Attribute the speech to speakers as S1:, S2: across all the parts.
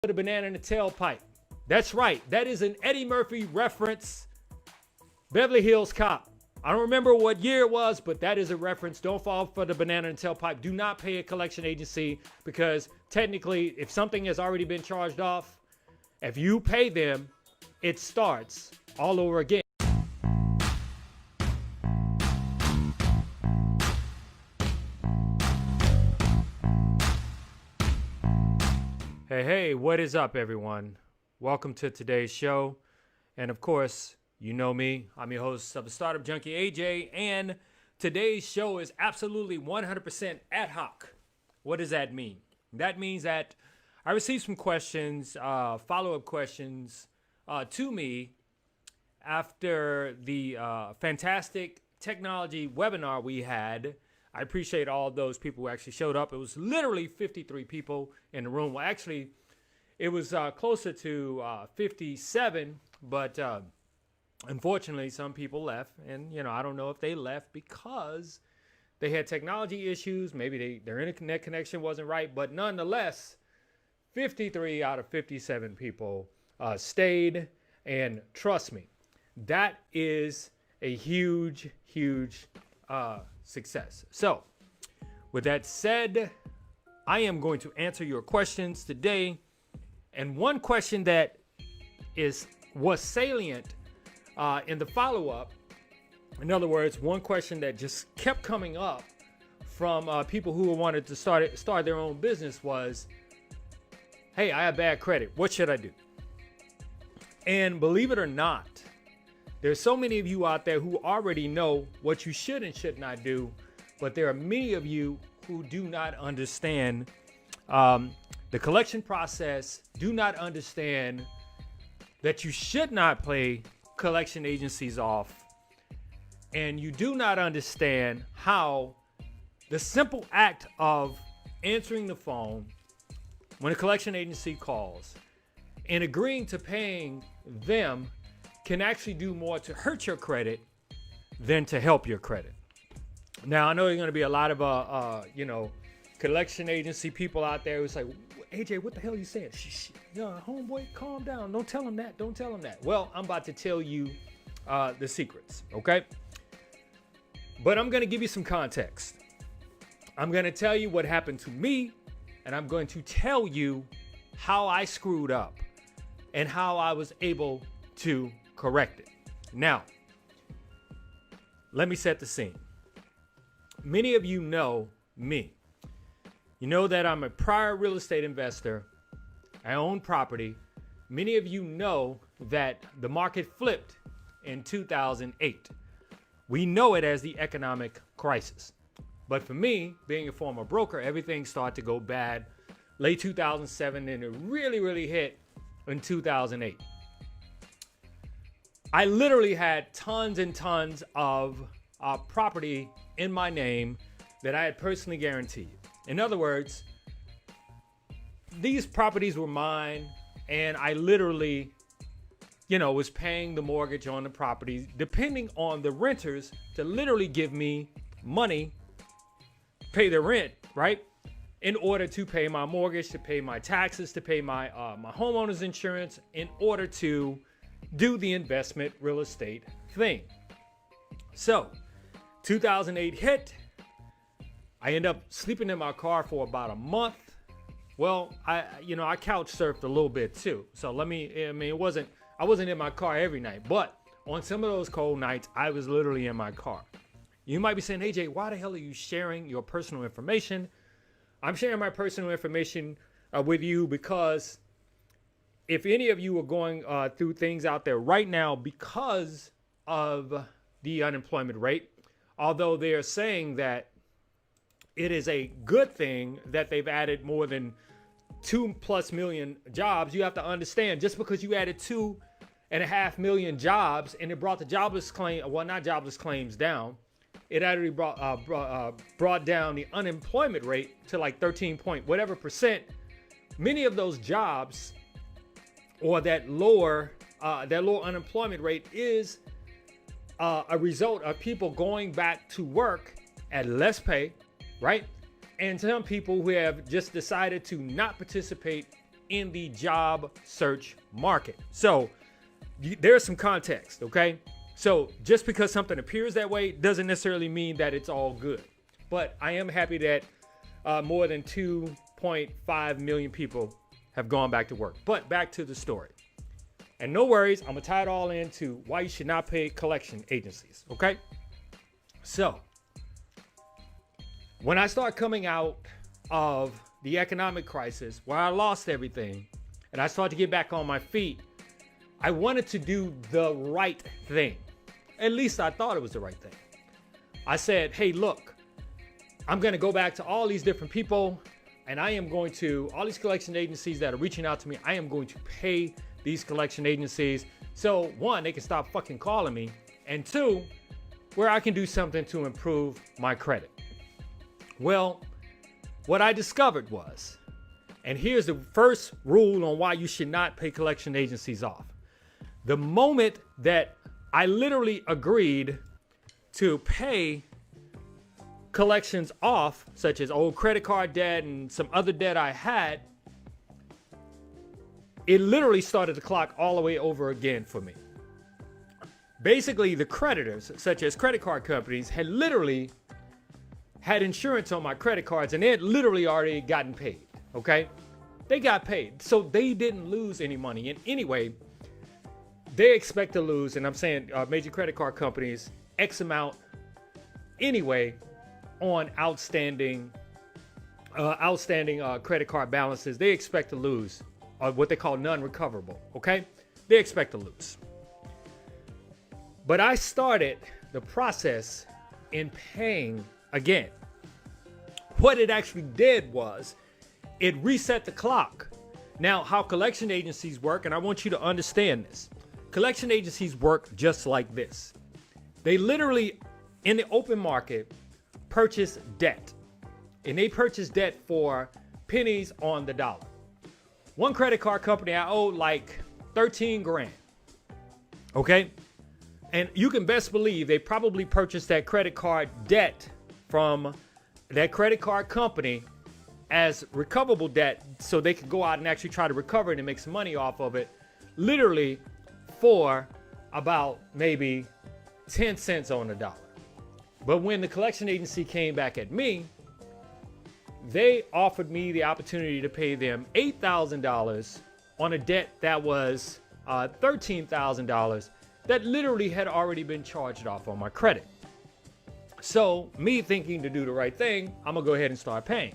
S1: The banana in the tailpipe. That's right. That is an Eddie Murphy reference. Beverly Hills Cop. I don't remember what year it was, but that is a reference. Don't fall for the banana in the tailpipe. Do not pay a collection agency because technically, if something has already been charged off, if you pay them, it starts all over again. Hey, what is up, everyone? Welcome to today's show. And of course, you know me. I'm your host of the Startup Junkie, AJ. And today's show is absolutely 100% ad hoc. What does that mean? That means that I received some questions, follow-up questions to me after the fantastic technology webinar we had. I appreciate all those people who actually showed up. It was literally 53 people in the room. Well, actually, it was closer to 57, but unfortunately, some people left. And, you know, I don't know if they left because they had technology issues. Maybe their internet connection wasn't right. But nonetheless, 53 out of 57 people stayed. And trust me, that is a huge, huge success. So with that said, I am going to answer your questions today. And one question that was salient in the follow-up, in other words, one question that just kept coming up from people who wanted to start their own business was, hey, I have bad credit. What should I do? And believe it or not, there's so many of you out there who already know what you should and should not do, but there are many of you who do not understand the collection process, do not understand that you should not play collection agencies off, and you do not understand how the simple act of answering the phone when a collection agency calls and agreeing to paying them can actually do more to hurt your credit than to help your credit. Now, I know there's going to be a lot of, collection agency people out there who's like, AJ, what the hell are you saying? Homeboy, calm down. Don't tell him that. Don't tell him that. Well, I'm about to tell you the secrets, okay? But I'm going to give you some context. I'm going to tell you what happened to me, and I'm going to tell you how I screwed up and how I was able to correct it. Now, let me set the scene. Many of you know me. You know that I'm a prior real estate investor. I own property. Many of you know that the market flipped in 2008. We know it as the economic crisis. But for me, being a former broker, everything started to go bad late 2007, and it really, really hit in 2008. I literally had tons and tons of property in my name that I had personally guaranteed. In other words, these properties were mine, and I literally, was paying the mortgage on the properties, depending on the renters to literally give me money, pay the rent, right? In order to pay my mortgage, to pay my taxes, to pay my homeowner's insurance, in order to do the investment real estate thing. So 2008 hit. I end up sleeping in my car for about a month. Well, I couch surfed a little bit too. So I wasn't in my car every night, but on some of those cold nights, I was literally in my car. You might be saying, AJ, why the hell are you sharing your personal information? I'm sharing my personal information with you because if any of you are going through things out there right now because of the unemployment rate, although they are saying that it is a good thing that they've added more than 2+ million jobs, you have to understand just because you added 2.5 million jobs and it brought the jobless claims down, it already brought down the unemployment rate to like 13 point whatever percent. Many of those jobs or that lower unemployment rate is a result of people going back to work at less pay, right? And some people who have just decided to not participate in the job search market. So there's some context, okay? So just because something appears that way doesn't necessarily mean that it's all good. But I am happy that more than 2.5 million people have gone back to work. But back to the story. And no worries, I'm gonna tie it all into why you should not pay collection agencies, okay? So, when I start coming out of the economic crisis where I lost everything and I started to get back on my feet, I wanted to do the right thing. At least I thought it was the right thing. I said, hey, look, I'm gonna go back to all these different people and I am going to, all these collection agencies that are reaching out to me, I am going to pay these collection agencies. So one, they can stop fucking calling me. And two, where I can do something to improve my credit. Well, what I discovered was, and here's the first rule on why you should not pay collection agencies off. The moment that I literally agreed to pay collections off, such as old credit card debt and some other debt I had, it literally started the clock all the way over again for me. Basically, the creditors, such as credit card companies, had literally had insurance on my credit cards and they had literally already gotten paid, okay? They got paid, so they didn't lose any money. And anyway, they expect to lose, and I'm saying major credit card companies, X amount anyway on outstanding credit card balances. They expect to lose what they call non-recoverable, okay? They expect to lose. But I started the process in paying again. What it actually did was it reset the clock. Now, how collection agencies work, and I want you to understand this. Collection agencies work just like this. They literally, in the open market, purchase debt. And they purchase debt for pennies on the dollar. One credit card company, I owed like 13 grand. Okay? And you can best believe they probably purchased that credit card debt from that credit card company as recoverable debt so they could go out and actually try to recover it and make some money off of it, literally for about maybe 10 cents on the dollar. But when the collection agency came back at me, they offered me the opportunity to pay them $8,000 on a debt that was $13,000 that literally had already been charged off on my credit. So me thinking to do the right thing, I'm gonna go ahead and start paying.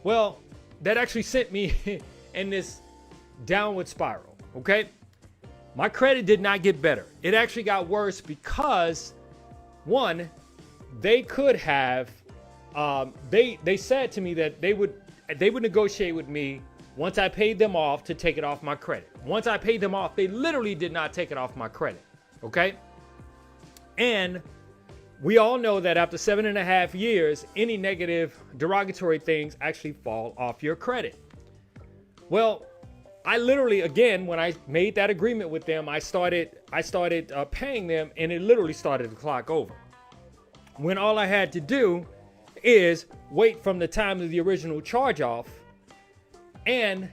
S1: Well, that actually sent me in this downward spiral, okay? My credit did not get better. It actually got worse because one, they could have, they said to me that they would negotiate with me once I paid them off to take it off my credit. Once I paid them off, they literally did not take it off my credit, okay? And we all know that after 7.5 years, any negative derogatory things actually fall off your credit. Well, I literally, again, when I made that agreement with them, I started paying them, and it literally started the clock over. When all I had to do is wait from the time of the original charge off, and,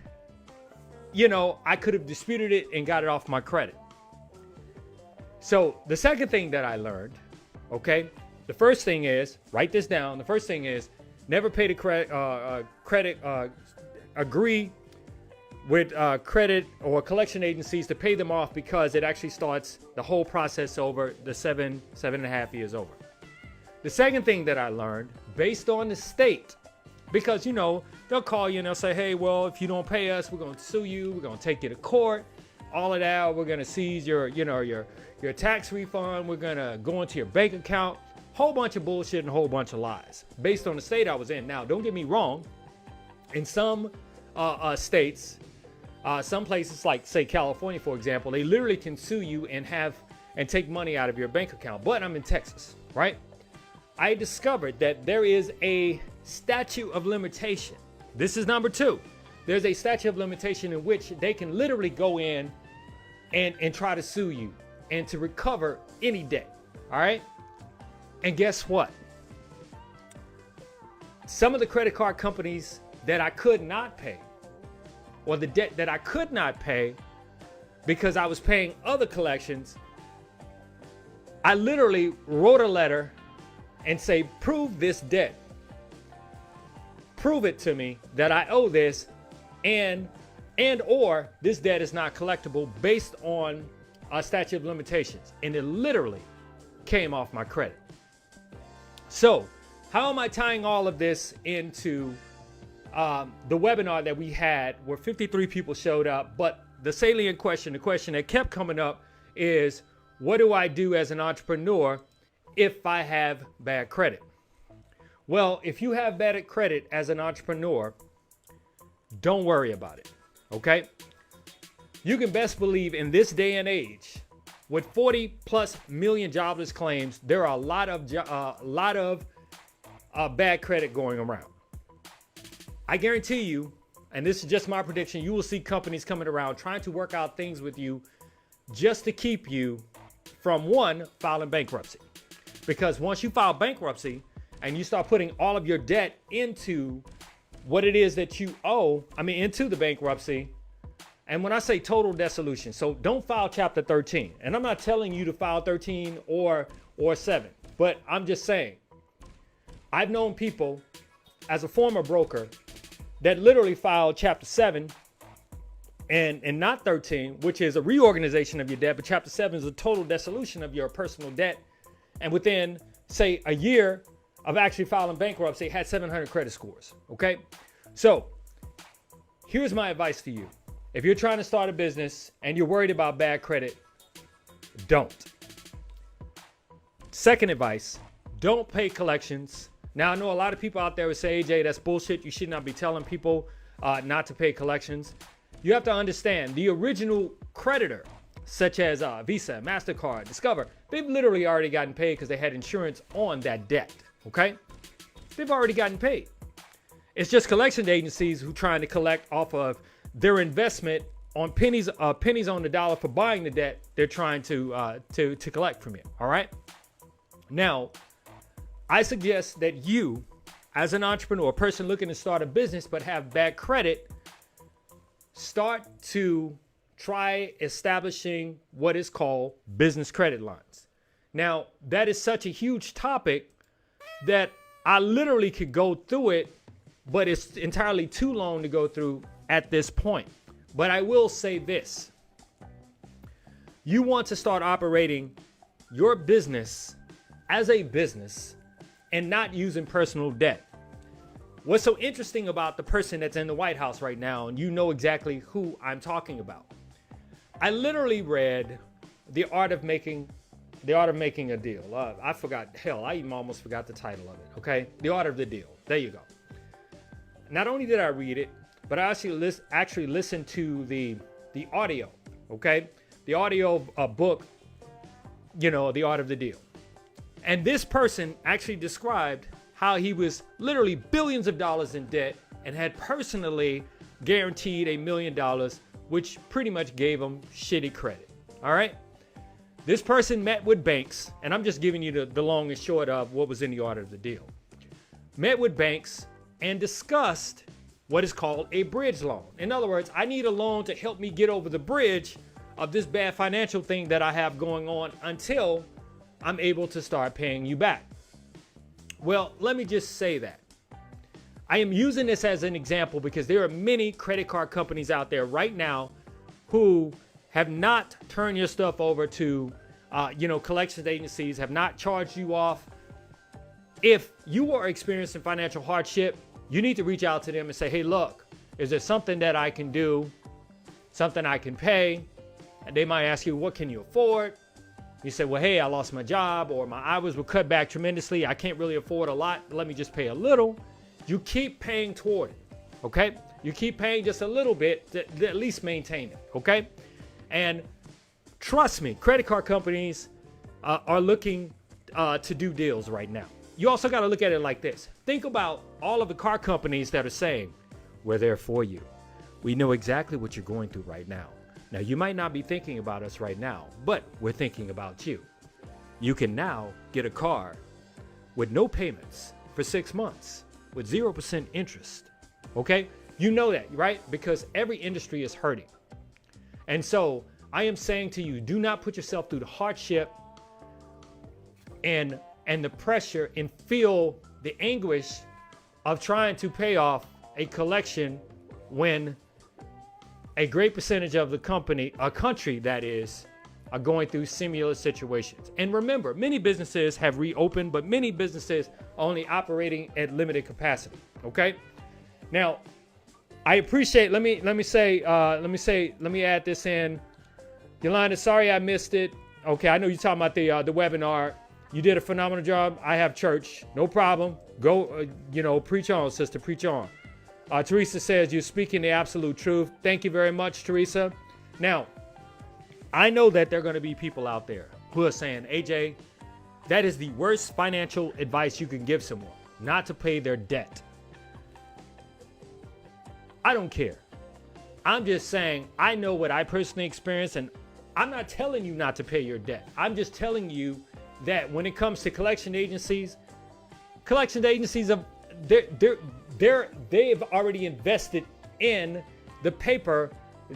S1: you know, I could have disputed it and got it off my credit. So the second thing that I learned, okay, the first thing is, write this down. The first thing is never pay the agree with credit or collection agencies to pay them off, because it actually starts the whole process over, the 7.5 years over. The second thing that I learned, based on the state, because, you know, they'll call you and they'll say, hey, well, if you don't pay us, we're going to sue you. We're going to take you to court. All of that. We're going to seize your tax refund. We're going to go into your bank account. Whole bunch of bullshit and a whole bunch of lies based on the state I was in. Now, don't get me wrong. In some states, some places like, say, California, for example, they literally can sue you and take money out of your bank account. But I'm in Texas, right? I discovered that there is a statute of limitation. This is number 2. There's a statute of limitation in which they can literally go in and try to sue you and to recover any debt. All right. And guess what? Some of the credit card companies that I could not pay or the debt that I could not pay because I was paying other collections, I literally wrote a letter and say, prove this debt. Prove it to me that I owe this and or this debt is not collectible based on a statute of limitations. And it literally came off my credit. So how am I tying all of this into the webinar that we had where 53 people showed up? But the salient question, the question that kept coming up is, what do I do as an entrepreneur if I have bad credit? Well, if you have bad credit as an entrepreneur, don't worry about it, okay? You can best believe in this day and age, with 40 plus million jobless claims, there are a lot of bad credit going around. I guarantee you, and this is just my prediction, you will see companies coming around trying to work out things with you just to keep you from, one, filing bankruptcy. Because once you file bankruptcy and you start putting all of your debt into what it is that you owe, into the bankruptcy. And when I say total dissolution, so don't file chapter 13. And I'm not telling you to file 13 or 7, but I'm just saying, I've known people as a former broker that literally filed chapter 7 and not 13, which is a reorganization of your debt, but chapter 7 is a total dissolution of your personal debt. And within, say, a year of actually filing bankruptcy, had 700 credit scores, okay? So here's my advice to you. If you're trying to start a business and you're worried about bad credit, don't. Second advice, don't pay collections. Now, I know a lot of people out there would say, AJ, that's bullshit. You should not be telling people not to pay collections. You have to understand the original creditor, such as Visa, MasterCard, Discover, they've literally already gotten paid because they had insurance on that debt, okay? They've already gotten paid. It's just collection agencies who trying to collect off of their investment on pennies on the dollar for buying the debt. They're trying to collect from you, all right? Now, I suggest that you, as an entrepreneur, a person looking to start a business but have bad credit, start to try establishing what is called business credit lines. Now, that is such a huge topic that I literally could go through it, but it's entirely too long to go through at this point. But I will say this. You want to start operating your business as a business and not using personal debt. What's so interesting about the person that's in the White House right now, and you know exactly who I'm talking about. I literally read The Art of Making a Deal. I forgot, hell, I even almost forgot the title of it, okay? The Art of the Deal. There you go. Not only did I read it, but I actually listened to the audio, okay? The audio book, The Art of the Deal. And this person actually described how he was literally billions of dollars in debt and had personally guaranteed $1 million, which pretty much gave him shitty credit, all right? This person met with banks, and I'm just giving you the long and short of what was in the Art of the Deal. Met with banks and discussed what is called a bridge loan. In other words, I need a loan to help me get over the bridge of this bad financial thing that I have going on until I'm able to start paying you back. Well, let me just say that. I am using this as an example because there are many credit card companies out there right now who have not turned your stuff over to, collections agencies, have not charged you off. If you are experiencing financial hardship, you need to reach out to them and say, hey, look, is there something that I can do, something I can pay? And they might ask you, what can you afford? You say, well, hey, I lost my job, or my hours were cut back tremendously. I can't really afford a lot. Let me just pay a little. You keep paying toward it, okay? You keep paying just a little bit to at least maintain it, okay? And trust me, credit card companies are looking to do deals right now. You also got to look at it like this. Think about all of the car companies that are saying, we're there for you. We know exactly what you're going through right now. Now, you might not be thinking about us right now, but we're thinking about you. You can now get a car with no payments for 6 months with 0% interest, okay? You know that, right? Because every industry is hurting. And so I am saying to you, do not put yourself through the hardship and the pressure and feel the anguish of trying to pay off a collection when a great percentage of the country that is, are going through similar situations. And remember, many businesses have reopened, but many businesses are only operating at limited capacity. Okay. Now, I appreciate. Let me add this in. Yolanda, sorry I missed it. Okay, I know you're talking about the webinar. You did a phenomenal job. I have church, no problem. Go, preach on, sister, preach on. Teresa says you're speaking the absolute truth. Thank you very much, Teresa. Now, I know that there are going to be people out there who are saying, AJ, that is the worst financial advice you can give someone, not to pay their debt. I don't care. I'm just saying I know what I personally experienced, and I'm not telling you not to pay your debt. I'm just telling you that when it comes to collection agencies have they've already invested in the paper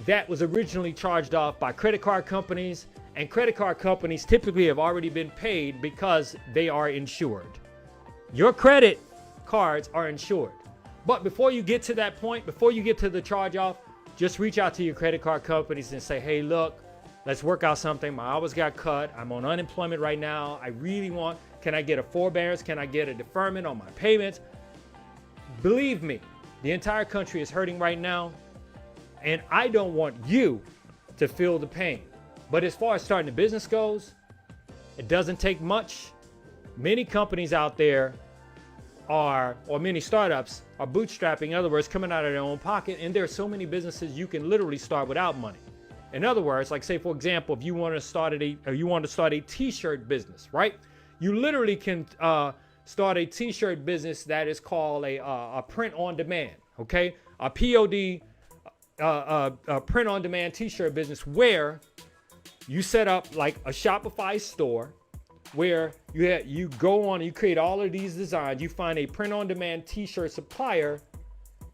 S1: that was originally charged off by credit card companies, and credit card companies typically have already been paid because they are insured. Your credit cards are insured. But before you get to that point, before you get to the charge off, just reach out to your credit card companies and say, hey, look, let's work out something. My hours got cut. I'm on unemployment right now. Can I get a forbearance? Can I get a deferment on my payments? Believe me, the entire country is hurting right now. And I don't want you to feel the pain. But as far as starting a business goes, it doesn't take much. Many companies out there many startups are bootstrapping, in other words, coming out of their own pocket. And there are so many businesses you can literally start without money. In other words, like say, for example, if you want to start a t-shirt business, right? You literally can start a t-shirt business that is called a print on demand, okay? A POD, a print on demand t-shirt business where you set up like a Shopify store where you go on, you create all of these designs, you find a print on demand t-shirt supplier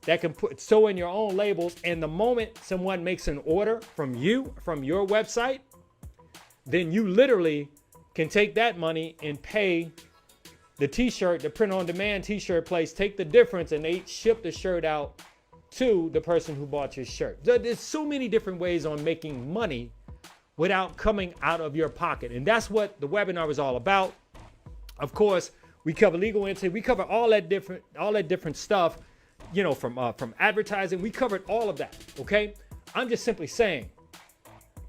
S1: that can sew in your own labels, and the moment someone makes an order from your website, then you literally can take that money and pay the t-shirt, the print on demand t-shirt place, take the difference, and they ship the shirt out to the person who bought your shirt. There's so many different ways on making money without coming out of your pocket. And that's what the webinar is all about. Of course, we cover legal entity. We cover all that different stuff, from advertising. We covered all of that, okay? I'm just simply saying,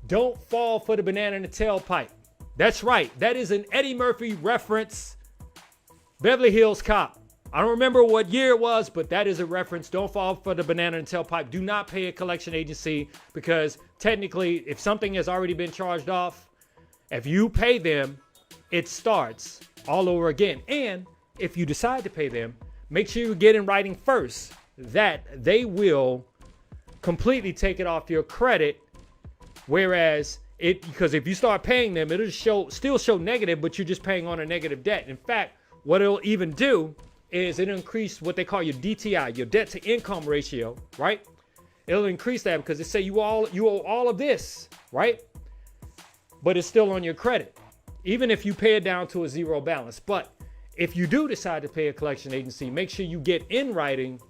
S1: don't fall for the banana in the tailpipe. That's right. That is an Eddie Murphy reference. Beverly Hills Cop. I don't remember what year it was, but that is a reference. Don't fall for the banana in the tailpipe. Do not pay a collection agency, because technically, if something has already been charged off, if you pay them, it starts all over again. And if you decide to pay them, make sure you get in writing first that they will completely take it off your credit. Whereas because if you start paying them, it'll still show negative, but you're just paying on a negative debt. In fact, what it'll even do is it'll increase what they call your DTI, your debt to income ratio, right? It'll increase that because they say you owe all of this, right? But it's still on your credit, even if you pay it down to a zero balance. But if you do decide to pay a collection agency, make sure you get in writing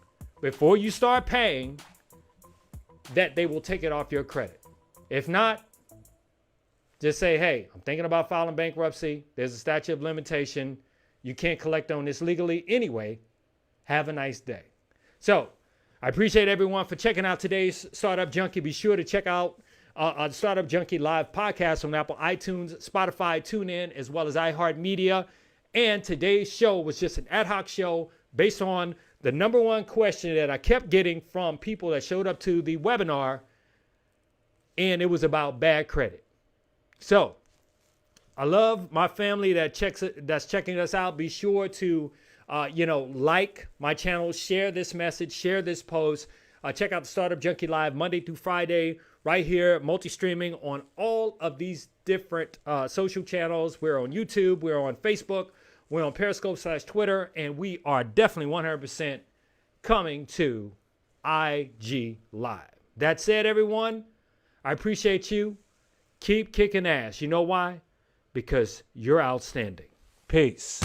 S1: before you start paying that they will take it off your credit. If not, just say, hey, I'm thinking about filing bankruptcy. There's a statute of limitation. You can't collect on this legally anyway. Have a nice day. So I appreciate everyone for checking out today's Startup Junkie. Be sure to check out the Startup Junkie live podcast on Apple iTunes, Spotify, TuneIn, as well as iHeart Media. And today's show was just an ad hoc show based on the number one question that I kept getting from people that showed up to the webinar, and it was about bad credit. So I love my family that's checking us out. Be sure to, like my channel, share this message, share this post. Check out the Startup Junkie Live Monday through Friday right here, multi-streaming on all of these different social channels. We're on YouTube. We're on Facebook. We're on Periscope /Twitter. And we are definitely 100% coming to IG Live. That's it, everyone. I appreciate you. Keep kicking ass. You know why? Because you're outstanding. Peace.